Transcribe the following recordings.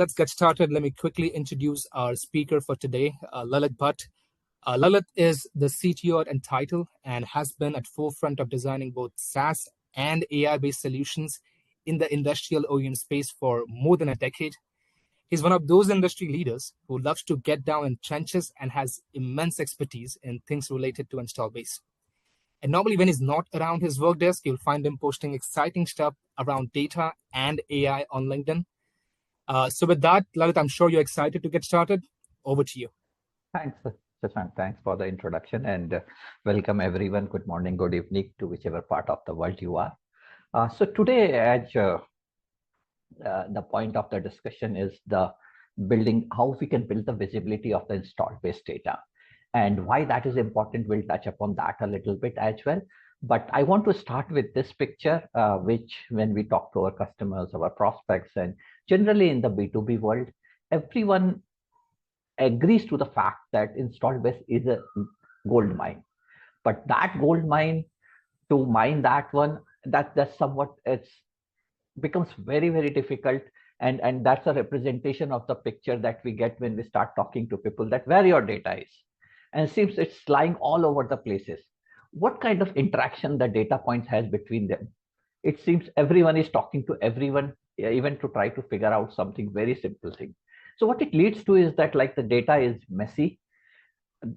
let's get started. Let me quickly introduce our speaker for today, Lalit Bhatt. Lalit is the CTO at Entitle and has been at forefront of designing both SaaS and AI-based solutions in the industrial OEM space for more than a decade. He's one of those industry leaders who loves to get down in trenches and has immense expertise in things related to install base. And normally, when he's not around his work desk, you'll find him posting exciting stuff around data and AI on LinkedIn. So with that, Lalit, I'm sure you're excited to get started. Over to you. Thanks, Shashank. Thanks for the introduction and welcome everyone. Good morning, good evening to whichever part of the world you are. So today, as the point of the discussion is the building, how we can build the visibility of the installed base data. And why that is important, we'll touch upon that a little bit as well. But I want to start with this picture, which when we talk to our customers, our prospects, and generally in the B2B world, everyone agrees to the fact that installed base is a gold mine. But that gold mine, to mine that one, that's somewhat, it's becomes very, very difficult. And that's a representation of the picture that we get when we start talking to people that where your data is. And it seems it's lying all over the places. What kind of interaction the data points has between them? It seems everyone is talking to everyone, even to try to figure out something very simple thing. So what it leads to is that like the data is messy.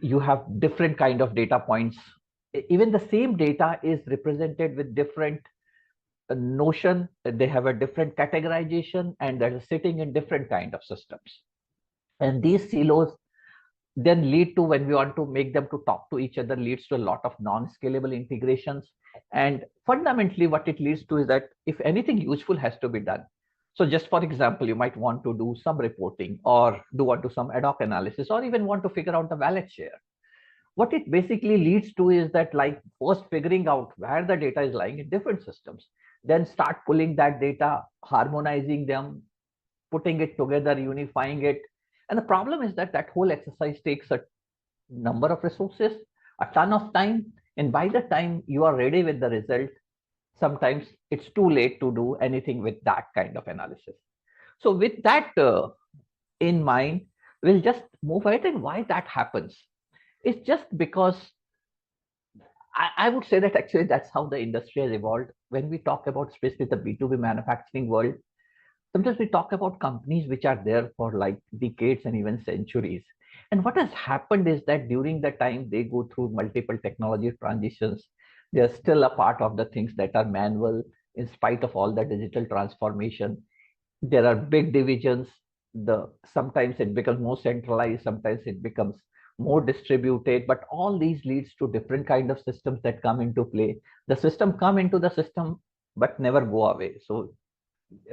You have different kind of data points. Even the same data is represented with different notion. They have a different categorization and that is sitting in different kind of systems. And these silos then lead to, when we want to make them to talk to each other, leads to a lot of non-scalable integrations. And fundamentally what it leads to is that if anything useful has to be done, so just for example, you might want to do some reporting or want to some ad hoc analysis or even want to figure out the wallet share. What it basically leads to is that like first figuring out where the data is lying in different systems, then start pulling that data, harmonizing them, putting it together, unifying it. And the problem is that that whole exercise takes a number of resources, a ton of time. And by the time you are ready with the result, sometimes it's too late to do anything with that kind of analysis. So with that in mind, we'll just move ahead. And why that happens? It's just because I would say that actually that's how the industry has evolved. When we talk about especially the B2B manufacturing world, sometimes we talk about companies which are there for like decades and even centuries. And what has happened is that during the time they go through multiple technology transitions, they're still a part of the things that are manual in spite of all the digital transformation. There are big divisions. Sometimes it becomes more centralized, sometimes it becomes more distributed, but all these leads to different kind of systems that come into play. The system come into the system, but never go away. So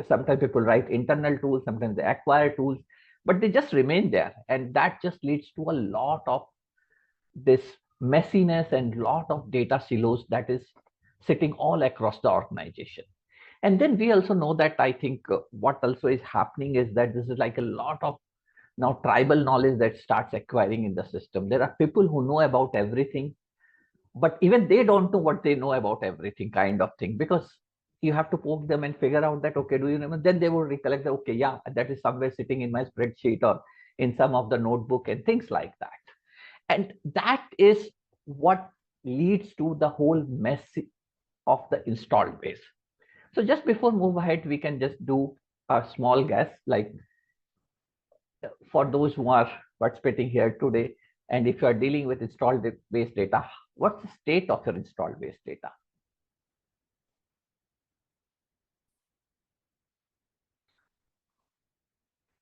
sometimes people write internal tools, sometimes they acquire tools, but they just remain there. And that just leads to a lot of this messiness and lot of data silos that is sitting all across the organization. And then we also know that I think what also is happening is that this is like a lot of now tribal knowledge that starts acquiring in the system. There are people who know about everything, but even they don't know what they know about everything kind of thing, because you have to poke them and figure out that, okay, do you remember? Then they will recollect that, okay, yeah, that is somewhere sitting in my spreadsheet or in some of the notebook and things like that. And that is what leads to the whole mess of the installed base. So just before move ahead, we can just do a small guess, like for those who are participating here today, and if you are dealing with installed base data, what's the state of your installed base data?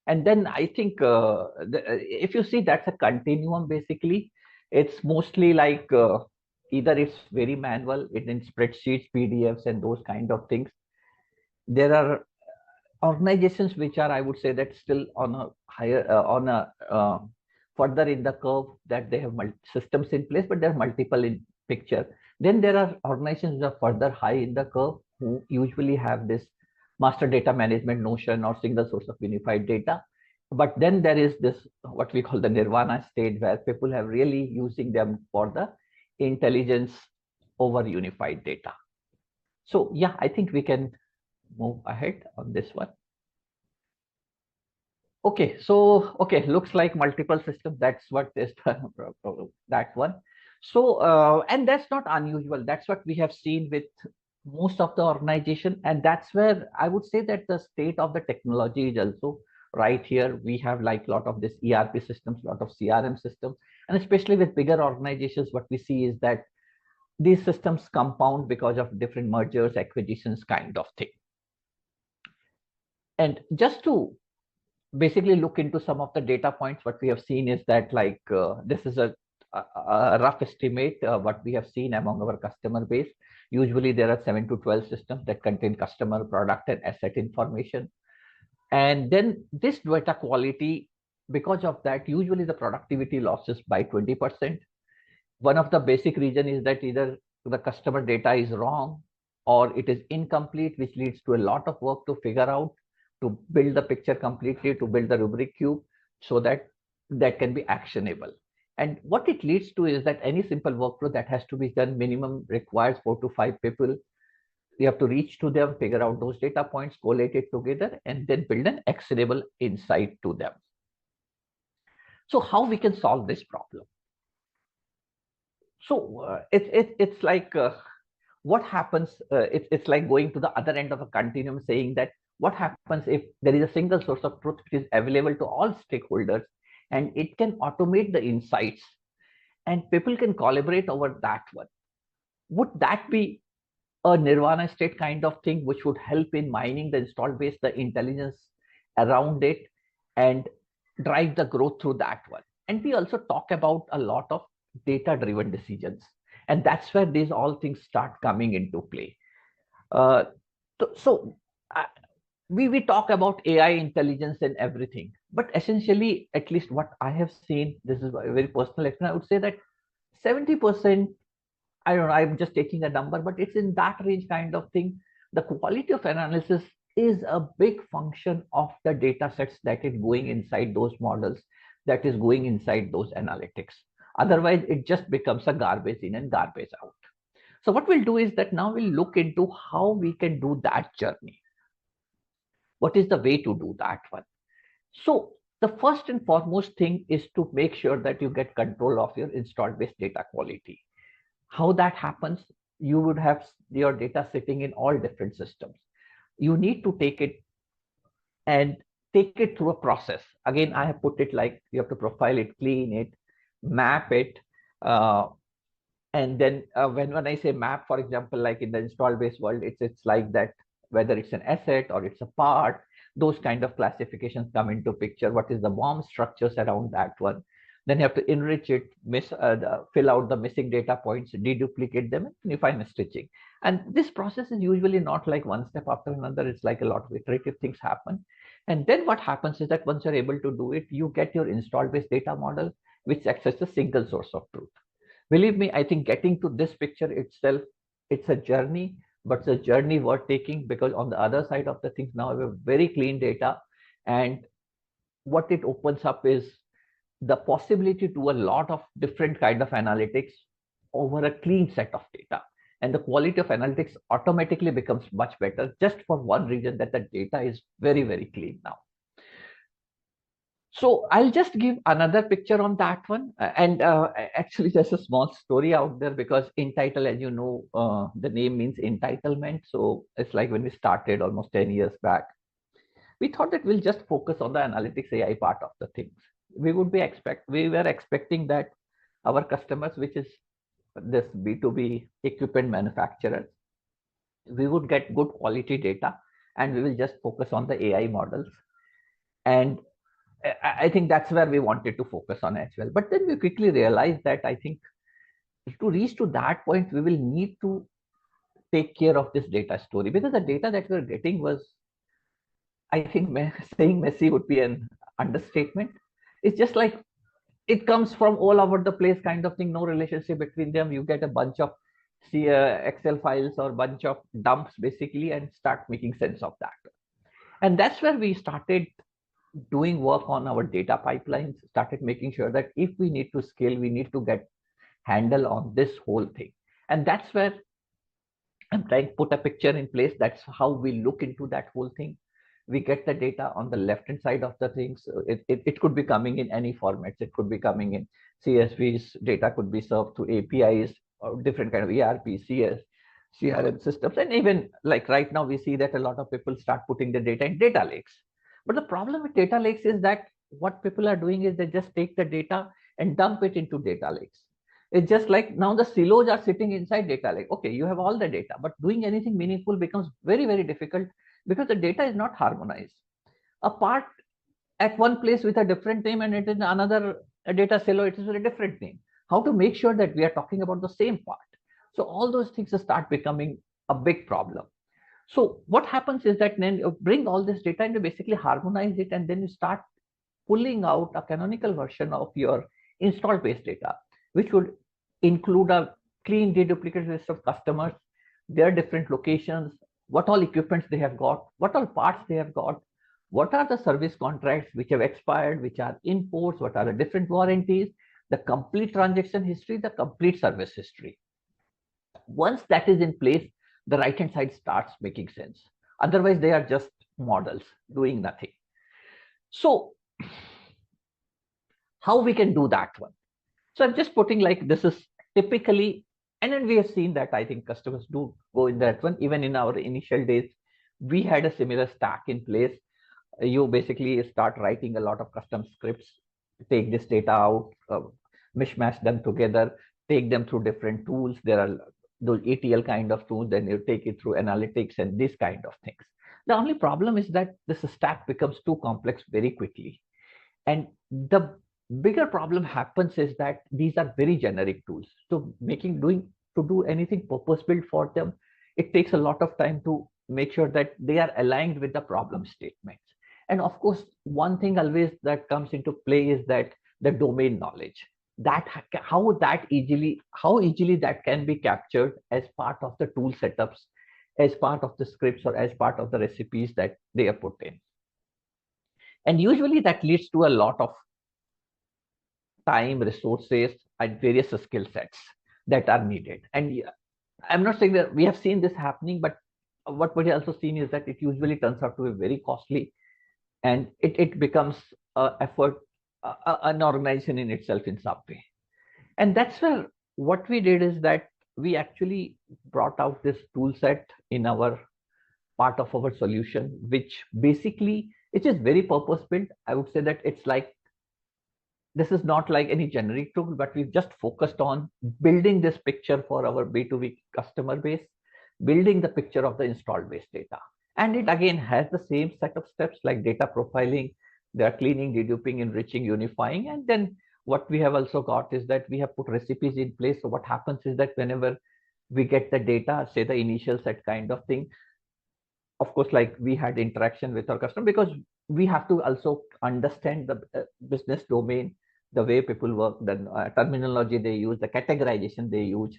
And then I think if you see, that's a continuum basically. It's mostly like either it's very manual, it's in spreadsheets, PDFs, and those kind of things. There are organizations which are, I would say, that still on a higher, further in the curve, that they have systems in place, but there are multiple in picture. Then there are organizations that are further high in the curve who usually have this master data management notion or single source of unified data. But then there is this, what we call the nirvana state, where people have really using them for the intelligence over unified data. So yeah, I think we can move ahead on this one. Okay, so looks like multiple systems. That's what is that one. So and that's not unusual. That's what we have seen with most of the organization, and that's where I would say that the state of the technology is also right here. We have like a lot of this ERP systems, a lot of CRM systems, and especially with bigger organizations, what we see is that these systems compound because of different mergers, acquisitions, kind of thing. And just to basically look into some of the data points, what we have seen is that like this is a rough estimate what we have seen among our customer base. Usually there are 7 to 12 systems that contain customer, product, and asset information. And then this data quality, because of that, usually the productivity losses by 20%. One of the basic reason is that either the customer data is wrong or it is incomplete, which leads to a lot of work to figure out, to build the picture completely, to build the rubric cube so that that can be actionable. And what it leads to is that any simple workflow that has to be done minimum requires 4 to 5 people. You have to reach to them, figure out those data points, collate it together, and then build an actionable insight to them. So how we can solve this problem? So it's like what happens. It's like going to the other end of a continuum, saying that what happens if there is a single source of truth which is available to all stakeholders, and it can automate the insights, and people can collaborate over that one. Would that be a nirvana state kind of thing, which would help in mining the installed base, the intelligence around it, and drive the growth through that one? And we also talk about a lot of data driven decisions, and that's where these all things start coming into play. uh, so uh, we talk about AI intelligence and everything, but essentially, at least what I have seen, this is a very personal experience, I would say that 70%, I don't know, I'm just taking a number, but it's in that range kind of thing. The quality of analysis is a big function of the data sets that is going inside those models, that is going inside those analytics. Otherwise, it just becomes a garbage in and garbage out. So what we'll do is that now we'll look into how we can do that journey. What is the way to do that one? So the first and foremost thing is to make sure that you get control of your installed base data quality. How that happens? You would have your data sitting in all different systems. You need to take it and take it through a process. Again, I have put it like you have to profile it, clean it, map it, uh, and then when I say map, for example, like in the install base world, it's like that, whether it's an asset or it's a part, those kind of classifications come into picture. What is the BOM structures around that one? Then you have to enrich it, fill out the missing data points, deduplicate them, and define a stitching. And this process is usually not like one step after another. It's like a lot of iterative things happen. And then what happens is that once you're able to do it, you get your install base data model, which acts as a single source of truth. Believe me, I think getting to this picture itself, it's a journey, but it's a journey worth taking, because on the other side of the things, now we have very clean data, and what it opens up is the possibility to do a lot of different kind of analytics over a clean set of data. And the quality of analytics automatically becomes much better, just for one reason, that the data is very, very clean now. So I'll just give another picture on that one. And actually, there's a small story out there, because entitle, as you know, the name means entitlement. So it's like when we started almost 10 years back, we thought that we'll just focus on the analytics AI part of the things. We were expecting that our customers, which is this B2B equipment manufacturers, we would get good quality data, and we will just focus on the AI models. And I think that's where we wanted to focus on as well. But then we quickly realized that I think to reach to that point, we will need to take care of this data story, because the data that we were getting was, I think, saying messy would be an understatement. It's just like it comes from all over the place kind of thing, no relationship between them. You get a bunch of Excel files or bunch of dumps basically, and start making sense of that. And that's where we started doing work on our data pipelines, started making sure that if we need to scale, we need to get handle on this whole thing. And that's where I'm trying to put a picture in place. That's how we look into that whole thing. we get the data on the left hand side of the things. It could be coming in any formats. It could be coming in CSVs. Data could be served through APIs or different kind of ERP, CS, CRM systems. And even like right now, we see that a lot of people start putting the data in data lakes. But the problem with data lakes is that what people are doing is they just take the data and dump it into data lakes. It's just like now the silos are sitting inside data lake. Okay, you have all the data, but doing anything meaningful becomes very, very difficult because the data is not harmonized. A part at one place with a different name and it is another data silo, it is a different name. How to make sure that we are talking about the same part? So all those things start becoming a big problem. So what happens is that then you bring all this data and you basically harmonize it, and then you start pulling out a canonical version of your install base data, which would include a clean deduplicate list of customers, their different locations, what all equipments they have got, what all parts they have got, what are the service contracts which have expired, which are in force, what are the different warranties, the complete transaction history, the complete service history. Once that is in place, the right hand side starts making sense. Otherwise, they are just models doing nothing. So how we can do that one? So I'm just putting like this is typically, and then we have seen that I think customers do go in that one. Even in our initial days, we had a similar stack in place. You basically start writing a lot of custom scripts, take this data out, mishmash them together, take them through different tools. There are those ETL kind of tools, then you take it through analytics and this kind of things. The only problem is that this stack becomes too complex very quickly. And the bigger problem happens is that these are very generic tools. So to do anything purpose built for them, it takes a lot of time to make sure that they are aligned with the problem statements. And of course, one thing always that comes into play is that the domain knowledge, that how easily that can be captured as part of the tool setups, as part of the scripts, or as part of the recipes that they are put in. And usually that leads to a lot of time, resources, and various skill sets that are needed. And I'm not saying that we have seen this happening, but what we have also seen is that it usually turns out to be very costly, and it becomes an effort, an organization in itself in some way. And that's where what we did is that we actually brought out this tool set in our part of our solution, which basically it is very purpose built. I would say that it's like this is not like any generic tool, but we've just focused on building this picture for our B2B customer base, building the picture of the installed base data. And it again has the same set of steps like data profiling, they are cleaning, deduping, enriching, unifying. And then what we have also got is that we have put recipes in place. So what happens is that whenever we get the data, say the initial set kind of thing, of course, like we had interaction with our customer, because we have to also understand the business domain, the way people work, the terminology they use, the categorization they use.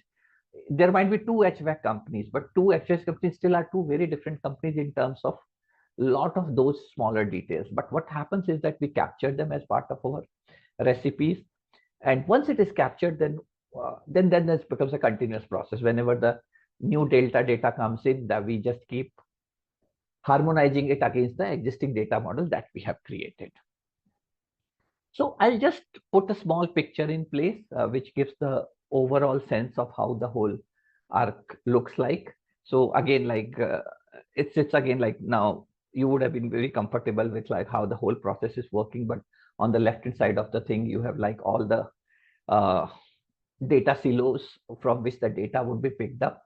There might be two HVAC companies, but two HVAC companies still are two very different companies in terms of a lot of those smaller details. But what happens is that we capture them as part of our recipes. And once it is captured, then this becomes a continuous process. Whenever the new delta data comes in, that we just keep harmonizing it against the existing data model that we have created. So I'll just put a small picture in place, which gives the overall sense of how the whole arc looks like. So again, like it's again like now you would have been very comfortable with like how the whole process is working, but on the left hand side of the thing, you have like all the data silos from which the data would be picked up.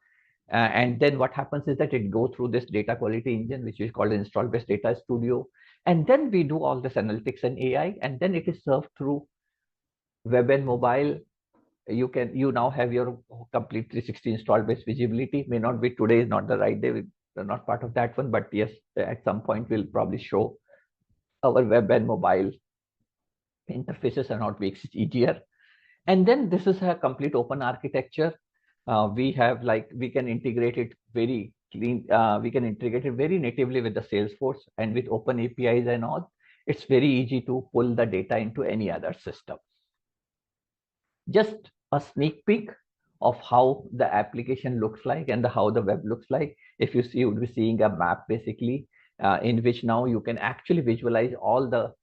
And then what happens is that it goes through this data quality engine, which is called install base data studio. And then we do all this analytics and AI, and then it is served through web and mobile. You now have your complete 360 install base visibility. May not be today, is not the right day. We're not part of that one, but yes, at some point we'll probably show our web and mobile interfaces and how it makes it easier. And then this is a complete open architecture. We have like, we can integrate it very clean. We can integrate it very natively with the Salesforce and with open APIs and all. It's very easy to pull the data into any other system. Just a sneak peek of how the application looks like and how the web looks like. If you see, you would be seeing a map basically. in which now you can actually visualize all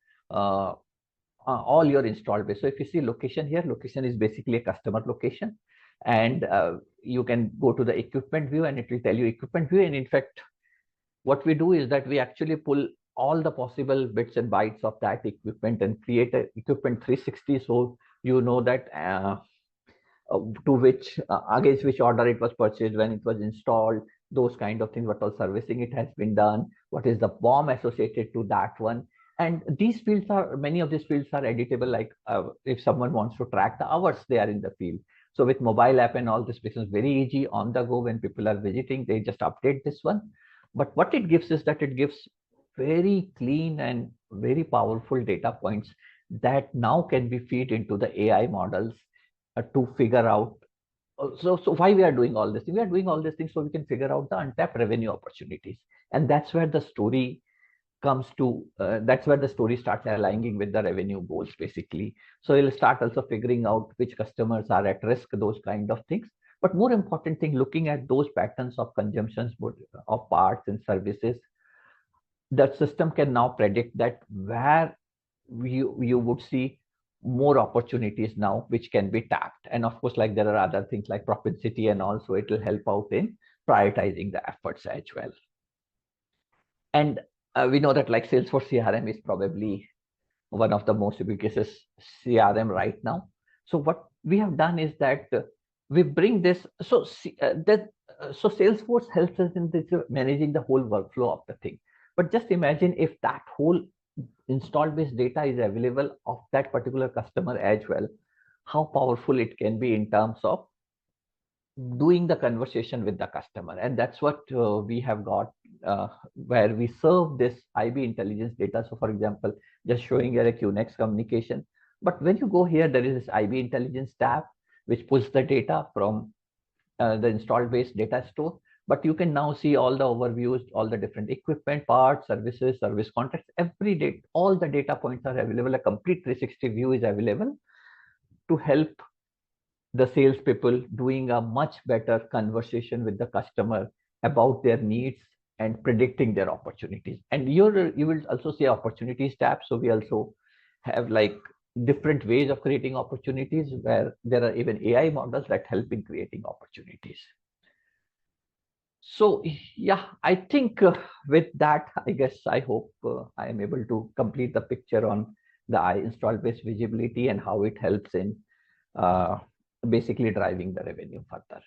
your installed base. So if you see location here, location is basically a customer location, and you can go to the equipment view and it will tell you equipment view. And in fact, what we do is that we actually pull all the possible bits and bytes of that equipment and create a equipment 360. So you know that to which against which order it was purchased, when it was installed, those kind of things, what all servicing it has been done, what is the BOM associated to that one. And these fields are, many of these fields are editable, like if someone wants to track the hours they are in the field. So with mobile app and all, this becomes very easy on the go. When people are visiting, they just update this one. But what it gives is that it gives very clean and very powerful data points that now can be fed into the AI models to figure out. So why we are doing all this thing? We are doing all these things so we can figure out the untapped revenue opportunities. And that's where the story comes to, that's where the story starts aligning with the revenue goals, basically. So you'll start also figuring out which customers are at risk, those kind of things. But more important thing, looking at those patterns of consumptions of parts and services, that system can now predict that where you would see more opportunities now which can be tapped. And of course, like there are other things like propensity, and also it will help out in prioritizing the efforts as well. And we know that like Salesforce CRM is probably one of the most ubiquitous CRM right now. So what we have done is that we bring this, so Salesforce helps us in this, managing the whole workflow of the thing. But just imagine if that whole install base data is available of that particular customer as well, how powerful it can be in terms of doing the conversation with the customer. And that's what we have got, where we serve this IB intelligence data. So for example, just showing here a QNX communication. But when you go here, there is this IB intelligence tab, which pulls the data from the installed base data store. But you can now see all the overviews, all the different equipment, parts, services, service contracts, every day, all the data points are available. A complete 360 view is available to help the salespeople doing a much better conversation with the customer about their needs and predicting their opportunities. And you will also see opportunities tab. So we also have like different ways of creating opportunities, where there are even AI models that help in creating opportunities. So yeah, I think with that, I guess, I hope I am able to complete the picture on the install base visibility and how it helps in basically driving the revenue further.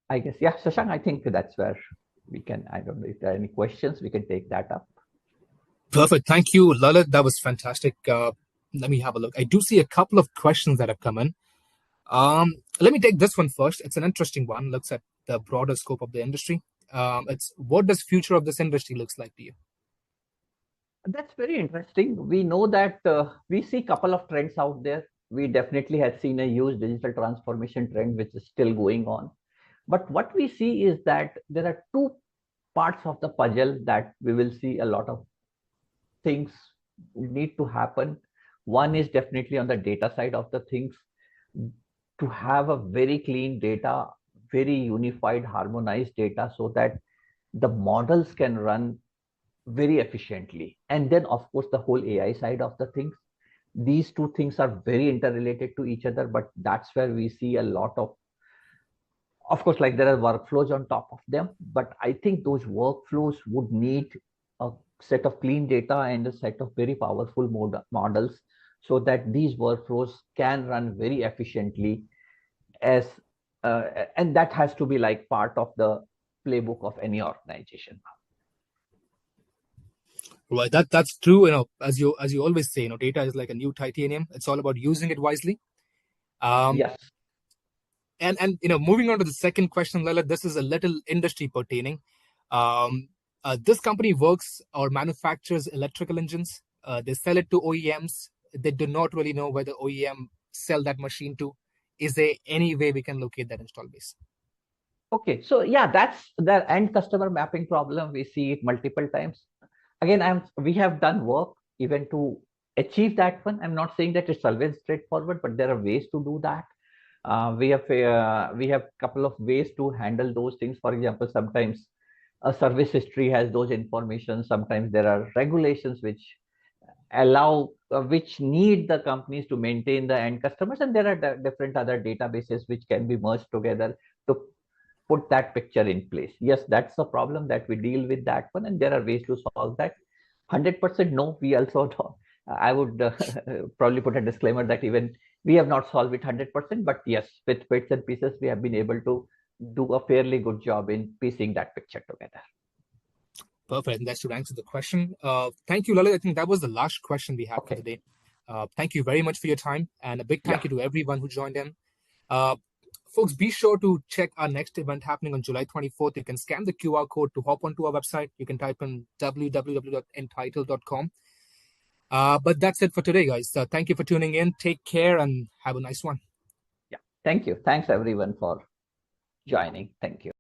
I guess, yeah, Shashank, I think that's where we can, I don't know if there are any questions, we can take that up. Perfect. Thank you, Lalit. That was fantastic. Let me have a look. I do see a couple of questions that have come in. Let me take this one first. It's an interesting one. Looks at the broader scope of the industry. It's what does future of this industry looks like to you? That's very interesting. We know that we see a couple of trends out there. We definitely have seen a huge digital transformation trend, which is still going on. But what we see is that there are two parts of the puzzle that we will see a lot of things need to happen. One is definitely on the data side of the things, to have a very clean data, very unified, harmonized data, so that the models can run very efficiently. And then of course the whole AI side of the things, these two things are very interrelated to each other. But that's where we see a lot of course, like there are workflows on top of them, but I think those workflows would need a set of clean data and a set of very powerful models, so that these workflows can run very efficiently, as and that has to be like part of the playbook of any organization. Right, that's true. As you always say, data is like a new titanium. It's all about using it wisely. Yes. And moving on to the second question, Lalit, this is a little industry pertaining. This company works or manufactures electrical engines. They sell it to OEMs. They do not really know whether OEM sell that machine to. Is there any way we can locate that install base? Okay, so yeah, that's the end customer mapping problem. We see it multiple times. Again, we have done work even to achieve that one. I'm not saying that it's always straightforward, but there are ways to do that. We have a couple of ways to handle those things. For example, sometimes A service history has those information. Sometimes there are regulations which allow which need the companies to maintain the end customers, and there are different other databases which can be merged together to put that picture in place. Yes, that's the problem that we deal with that one, and there are ways to solve that. 100% no, we also don't. I would probably put a disclaimer that even we have not solved it 100%, but yes, with bits and pieces we have been able to do a fairly good job in piecing that picture together. Perfect. And that should answer the question. Thank you, Lalit. I think that was the last question we had for the day. Thank you very much for your time, and a big thank you to everyone who joined in. Folks, be sure to check our next event happening on July 24th. You can scan the QR code to hop onto our website. You can type in www.entitle.com. But that's it for today, guys. Thank you for tuning in. Take care and have a nice one. Yeah. Thank you. Thanks everyone for joining. Thank you.